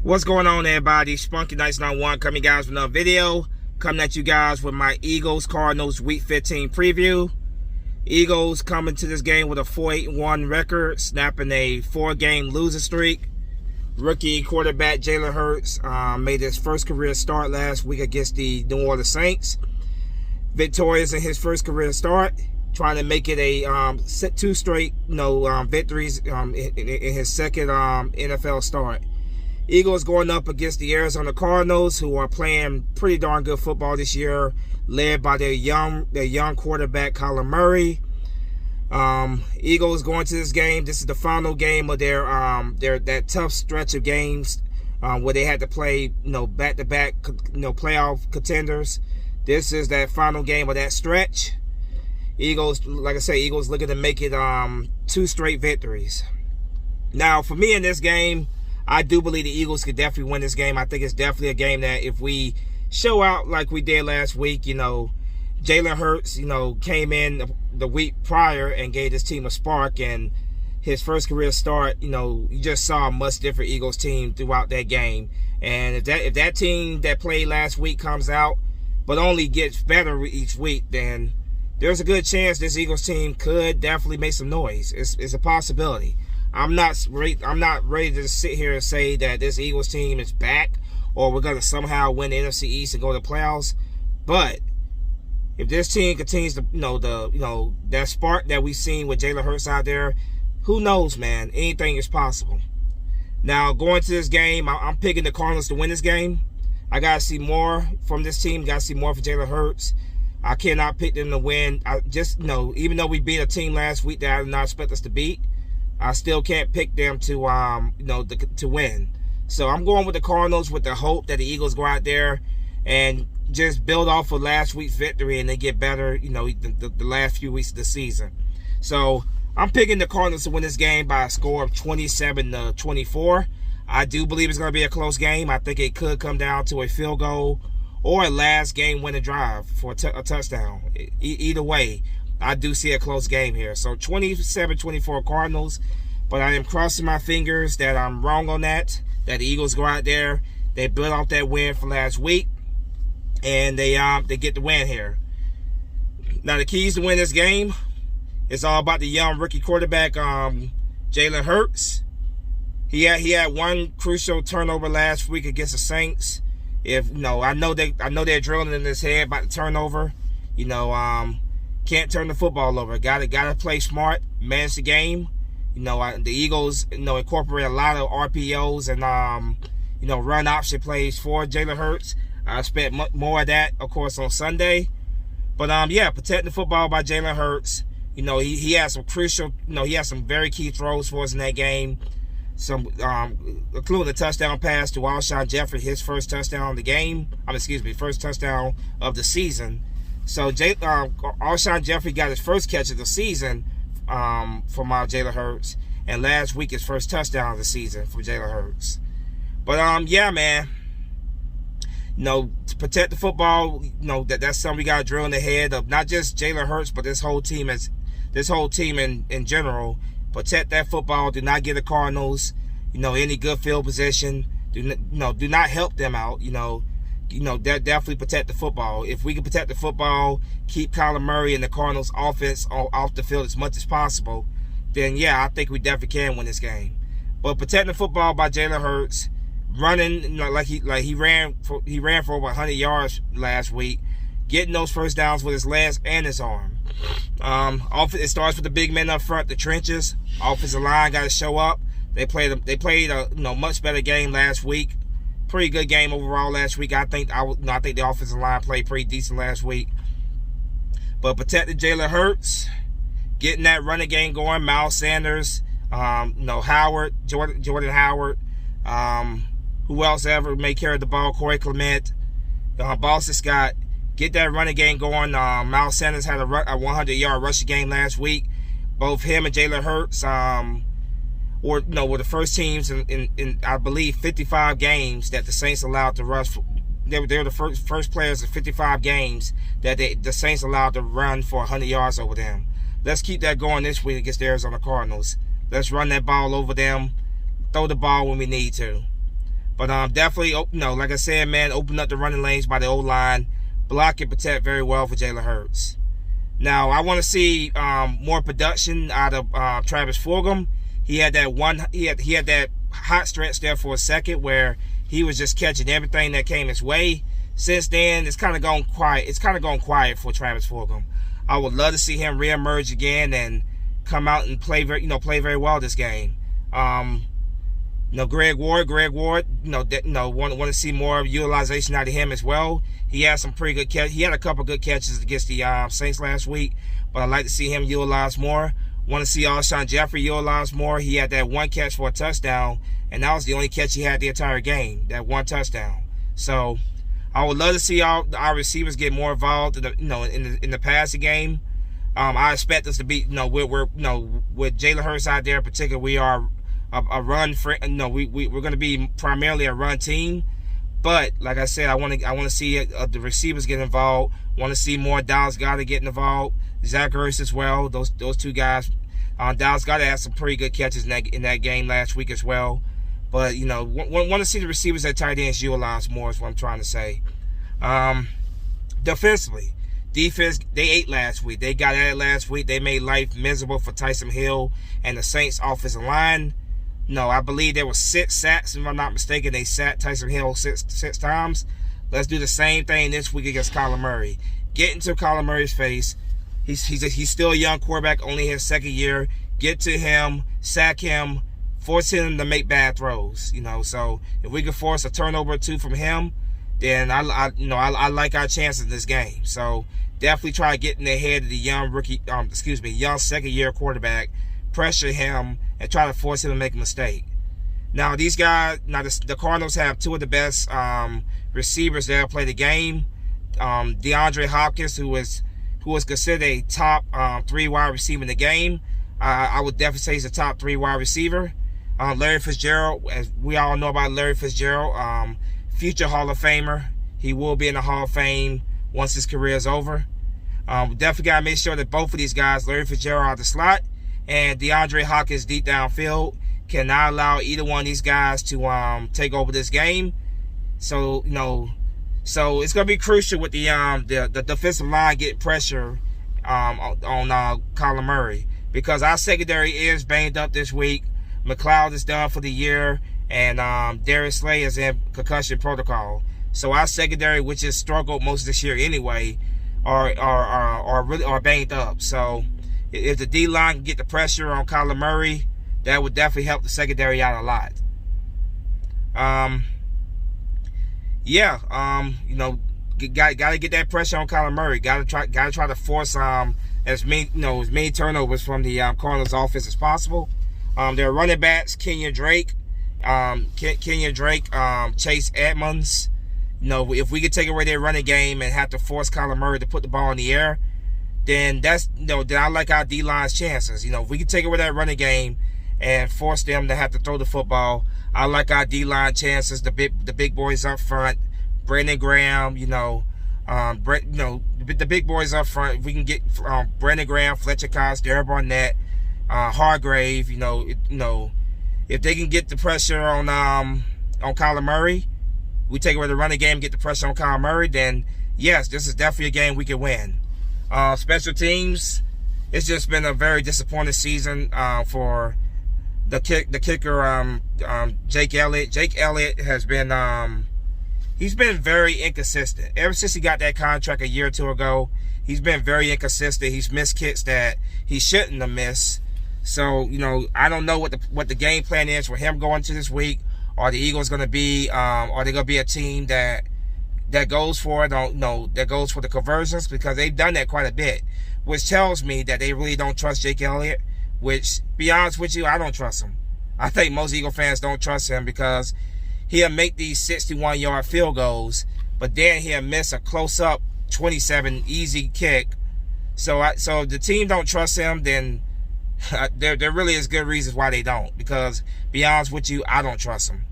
What's going on, everybody? Spunky Nights 91 coming, guys, with another video. Coming at you guys with my Eagles Cardinals Week 15 preview. Eagles coming to this game with a 4-8-1 record, snapping a 4-game losing streak. Rookie quarterback Jalen Hurts made his first career start last week against the New Orleans Saints. Victorious in his first career start, trying to make it a 2 straight victories in his second NFL start. Eagles going up against the Arizona Cardinals, who are playing pretty darn good football this year, led by their young quarterback Kyler Murray. Eagles going to this game. This is the final game of their that tough stretch of games where they had to play back-to-back playoff contenders. This is that final game of that stretch. Eagles, like I say, Eagles looking to make it 2 straight victories. Now, for me in this game, I do believe the Eagles could definitely win this game. I think it's definitely a game that if we show out like we did last week, Jalen Hurts, came in the week prior and gave this team a spark, and his first career start, you just saw a much different Eagles team throughout that game. And if that team that played last week comes out, but only gets better each week, then there's a good chance this Eagles team could definitely make some noise. It's a possibility. I'm not ready to sit here and say that this Eagles team is back or we're going to somehow win the NFC East and go to the playoffs. But if this team continues to, that spark that we've seen with Jalen Hurts out there, who knows, man? Anything is possible. Now, going to this game, I'm picking the Cardinals to win this game. I got to see more from this team. Got to see more from Jalen Hurts. I cannot pick them to win. Even though we beat a team last week that I did not expect us to beat, I still can't pick them to to win. So I'm going with the Cardinals with the hope that the Eagles go out there and just build off of last week's victory and they get better, the last few weeks of the season. So I'm picking the Cardinals to win this game by a score of 27-24. I do believe it's going to be a close game. I think it could come down to a field goal or a last game winning drive for a touchdown. Either way, I do see a close game here. So 27-24 Cardinals. But I am crossing my fingers that I'm wrong on that the Eagles go out there, they build off that win from last week, and they get the win here. Now, the keys to win this game, it's all about the young rookie quarterback, Jalen Hurts. He had one crucial turnover last week against the Saints. I know they're drilling in his head about the turnover. Can't turn the football over. Gotta play smart, manage the game. The Eagles, incorporate a lot of RPOs and run option plays for Jalen Hurts. I expect more of that, of course, on Sunday. But protect the football by Jalen Hurts. He has some crucial. He has some very key throws for us in that game. Some including the touchdown pass to Alshon Jeffrey, his first touchdown of the game. First touchdown of the season. So Alshon Jeffrey got his first catch of the season from Jalen Hurts, and last week his first touchdown of the season for Jalen Hurts. But man, to protect the football, that's something we got to drill in the head of not just Jalen Hurts, but this whole team in general. Protect that football. Do not give the Cardinals, any good field position. Do not help them out. Definitely protect the football. If we can protect the football, keep Kyler Murray and the Cardinals offense off the field as much as possible, then I think we definitely can win this game. But protecting the football by Jalen Hurts, running he ran for over 100 yards last week, getting those first downs with his legs and his arm. It starts with the big men up front, the trenches. Offensive line got to show up. They played a much better game last week. Pretty good game overall last week. I think the offensive line played pretty decent last week. But protecting Jalen Hurts, getting that running game going. Miles Sanders, Howard, Jordan Howard, who else ever may carry the ball? Corey Clement, Boston Scott. Get that running game going. Miles Sanders had a 100-yard rushing game last week. Both him and Jalen Hurts were the first teams in I believe 55 games that the Saints allowed to rush. They were the first players in 55 games that the Saints allowed to run for 100 yards over them. Let's keep that going this week against the Arizona Cardinals. Let's run that ball over them, throw the ball when we need to. But definitely, like I said, man, open up the running lanes by the O-line, block and protect very well for Jalen Hurts. Now, I want to see more production out of Travis Fulgham. He had that he had that hot stretch there for a second where he was just catching everything that came his way. Since then, it's kind of gone quiet. It's kind of gone quiet for Travis Fulgham. I would love to see him reemerge again and come out and play very well this game. Greg Ward, want to see more utilization out of him as well. He had some pretty good catch. He had a couple good catches against the Saints last week, but I'd like to see him utilized more. Want to see Alshon Jeffrey utilized more. He had that one catch for a touchdown, and that was the only catch he had the entire game, that one touchdown. So I would love to see our receivers get more involved in the passing game. I expect us to be, with Jalen Hurts out there in particular, we are a run for, we're going to be primarily a run team. But like I said, I want to see the receivers get involved. Want to see more Dallas Goedert getting involved. Zach Ertz as well. Those two guys. Dallas Goedert had some pretty good catches in that game last week as well. But want to see the receivers at tight ends utilized more is what I'm trying to say. Defensively, defense, they ate last week. They got at it last week. They made life miserable for Tyson Hill and the Saints offensive line. No, I believe there was 6 sacks, if I'm not mistaken. They sacked Tyson Hill six times. Let's do the same thing this week against Kyler Murray. Get into Kyler Murray's face. He's still a young quarterback, only his second year. Get to him, sack him, force him to make bad throws. So if we can force a turnover or two from him, then I like our chances in this game. So definitely try to get in the head of the young second-year quarterback, pressure him, and try to force him to make a mistake. Now these guys, the Cardinals have 2 of the best receivers that play the game. DeAndre Hopkins, who is considered a top 3 wide receiver in the game. I would definitely say he's a top 3 wide receiver. Larry Fitzgerald, as we all know about Larry Fitzgerald, future Hall of Famer. He will be in the Hall of Fame once his career is over. We definitely got to make sure that both of these guys, Larry Fitzgerald out the slot and DeAndre Hopkins deep downfield, cannot allow either one of these guys to take over this game. So so it's gonna be crucial with the defensive line getting pressure on Kyler Murray, because our secondary is banged up this week. McLeod is done for the year, and Darius Slay is in concussion protocol. So our secondary, which has struggled most of this year anyway, are really banged up. So if the D line can get the pressure on Kyler Murray, that would definitely help the secondary out a lot. Got to get that pressure on Kyler Murray. Got to try to force as many turnovers from the Cardinals offense as possible. Their running backs, Kenyon Drake, Chase Edmonds. If we could take away their running game and have to force Kyler Murray to put the ball in the air, then then I like our D-line's chances. If we could take away that running game and force them to have to throw the football, I like our D-line chances. The big boys up front, Brandon Graham, the big boys up front. If we can get Brandon Graham, Fletcher Cox, Derek Barnett, Hargrave, if they can get the pressure on Kyler Murray, we take away the running game, get the pressure on Kyler Murray, then yes, this is definitely a game we can win. Special teams, it's just been a very disappointing season for the kicker, Jake Elliott. Jake Elliott has been he's been very inconsistent ever since he got that contract a year or 2 ago. He's been very inconsistent. He's missed kicks that he shouldn't have missed. So I don't know what the game plan is for him going to this week. Are the Eagles going to be are they going to be a team that goes for it? That goes for the conversions, because they've done that quite a bit, which tells me that they really don't trust Jake Elliott. Which, to be honest with you, I don't trust him. I think most Eagle fans don't trust him, because he'll make these 61-yard field goals, but then he'll miss a close-up 27 easy kick. So if the team don't trust him, then there really is good reasons why they don't. Because, to be honest with you, I don't trust him.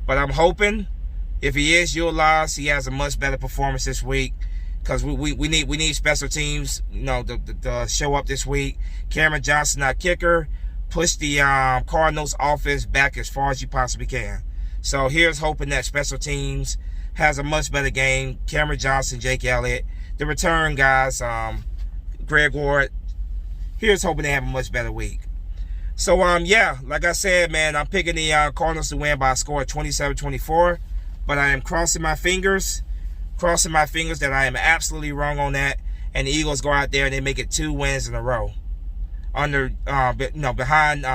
But I'm hoping if he is utilized, he has a much better performance this week. Because we need special teams, to show up this week. Cameron Johnson, our kicker, push the Cardinals offense back as far as you possibly can. So here's hoping that special teams has a much better game. Cameron Johnson, Jake Elliott, the return guys, Greg Ward. Here's hoping they have a much better week. So, yeah, like I said, man, I'm picking the Cardinals to win by a score of 27-24. But I am crossing my fingers that I am absolutely wrong on that. And the Eagles go out there and they make it 2 wins in a row. Behind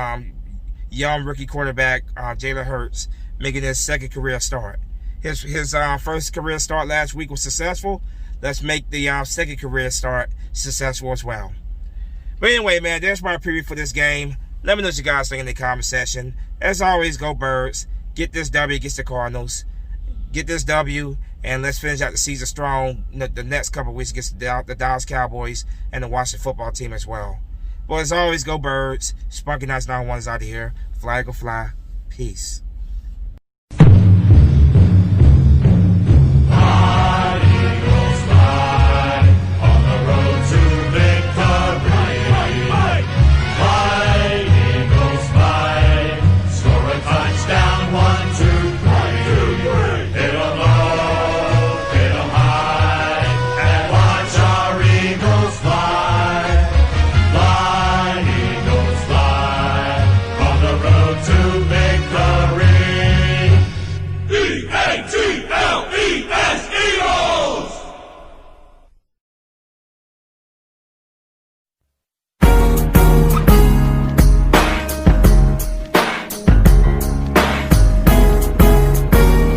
young rookie quarterback Jalen Hurts, making his second career start. His first career start last week was successful. Let's make the second career start successful as well. But anyway, man, there's my preview for this game. Let me know what you guys think in the comment section. As always, go Birds. Get this W against the Cardinals. Get this W, and let's finish out the season strong the next couple of weeks against the Dallas Cowboys and the Washington football team as well. But as always, go Birds. Spunky Nice 91 is out of here. Fly, go fly. Peace.